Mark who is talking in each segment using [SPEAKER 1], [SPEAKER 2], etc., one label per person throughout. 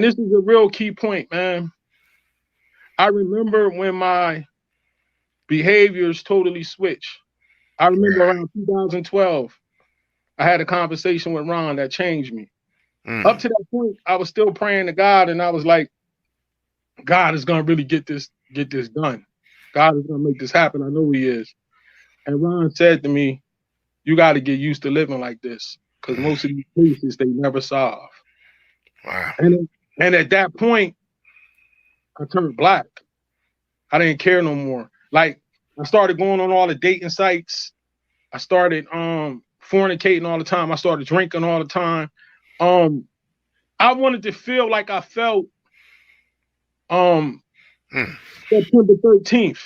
[SPEAKER 1] This is a real key point, man. I remember when my behaviors totally switched. I remember
[SPEAKER 2] Right.
[SPEAKER 1] around 2012, I had a conversation with Ron that changed me. Up
[SPEAKER 2] Mm.
[SPEAKER 1] to that point, I was still praying to God, and I was like, God is gonna really get this done. God is gonna make this happen. I know He is. And Ron said to me, "You got to get used to living like this, because most of these cases they never solve."
[SPEAKER 2] Wow.
[SPEAKER 1] And at that point, I turned black. I didn't care no more. Like I started going on all the dating sites. I started fornicating all the time. I started drinking all the time. Um, I wanted to feel like I felt um
[SPEAKER 2] Mm.
[SPEAKER 1] September 13th.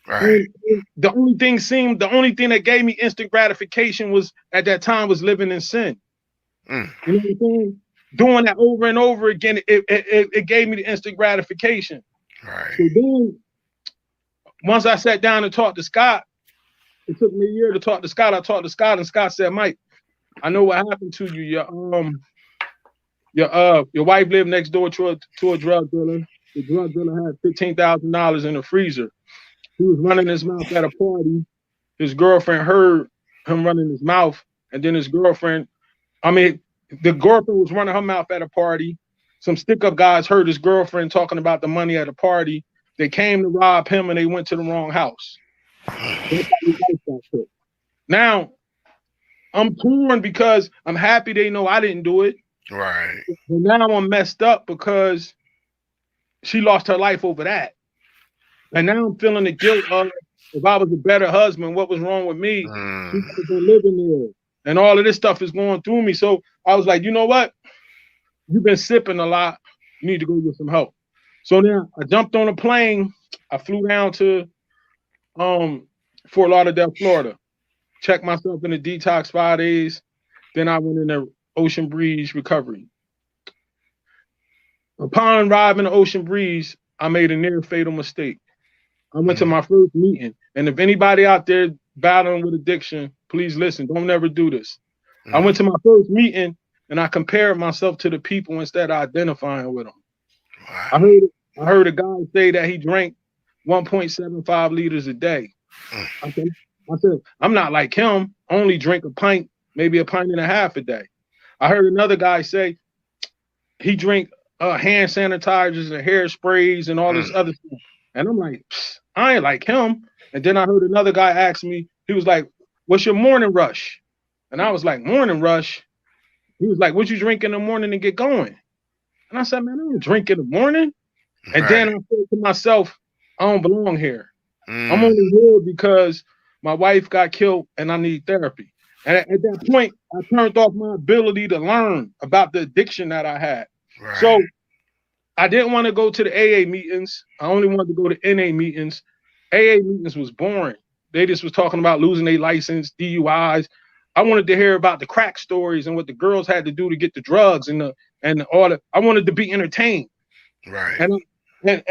[SPEAKER 2] Right.
[SPEAKER 1] And the only thing that gave me instant gratification was at that time was living in sin.
[SPEAKER 2] Mm.
[SPEAKER 1] You know what I'm saying? Doing that over and over again, it gave me the instant gratification.
[SPEAKER 2] Right.
[SPEAKER 1] So then once I sat down and talked to Scott, it took me a year to talk to Scott. I talked to Scott, and Scott said, Mike, I know what happened to you. Your wife lived next door to a drug dealer. The drug dealer had $15,000 in the freezer. He was running his mouth at a party. His girlfriend heard him running his mouth, and then his girlfriend, I mean, the girlfriend was running her mouth at a party. Some stick-up guys heard his girlfriend talking about the money at a party. They came to rob him, and they went to the wrong house. That's how his life got took. Now I'm torn because I'm happy they know I didn't do it,
[SPEAKER 2] Right.
[SPEAKER 1] but now I'm messed up because she lost her life over that. And now I'm feeling the guilt of if I was a better husband, what was wrong with me? She
[SPEAKER 2] Mm.
[SPEAKER 1] could have been living there. And all of this stuff is going through me. So I was like, you know what? You've been sipping a lot. You need to go get some help. So now I jumped on a plane. I flew down to um Fort Lauderdale, Florida. Checked myself in the detox 5 days. Then I went in the Ocean Breeze recovery. Upon arriving in Ocean Breeze, I made a near fatal mistake. I went to
[SPEAKER 2] Mm.
[SPEAKER 1] my first meeting. And if anybody out there battling with addiction, please listen. Don't never do this. I
[SPEAKER 2] Mm.
[SPEAKER 1] went to my first meeting and I compared myself to the people instead of identifying with them. I
[SPEAKER 2] Wow.
[SPEAKER 1] heard I heard a guy say that he drank 1.75 liters a day.
[SPEAKER 2] Mm.
[SPEAKER 1] I said, I said, I'm not like him. I only drink a pint, maybe a pint and a half a day. I heard another guy say he drink hand sanitizers and hair sprays and all this
[SPEAKER 2] Mm.
[SPEAKER 1] other stuff. And I'm like, I ain't like him. And then I heard another guy ask me, he was like, what's your morning rush? And I was like, morning rush? He was like, what you drink in the morning to get going? And I said, man, I don't drink in the morning. And then
[SPEAKER 2] Right.
[SPEAKER 1] I said to myself, I don't belong here. I'm
[SPEAKER 2] Mm.
[SPEAKER 1] only here because my wife got killed and I need therapy. And at that point, I turned off my ability to learn about the addiction that I had.
[SPEAKER 2] Right.
[SPEAKER 1] So I didn't want to go to the AA meetings. I only wanted to go to NA meetings. AA meetings was boring. They just was talking about losing their license, DUIs. I wanted to hear about the crack stories and what the girls had to do to get the drugs and all that. I wanted to be entertained.
[SPEAKER 2] Right.
[SPEAKER 1] And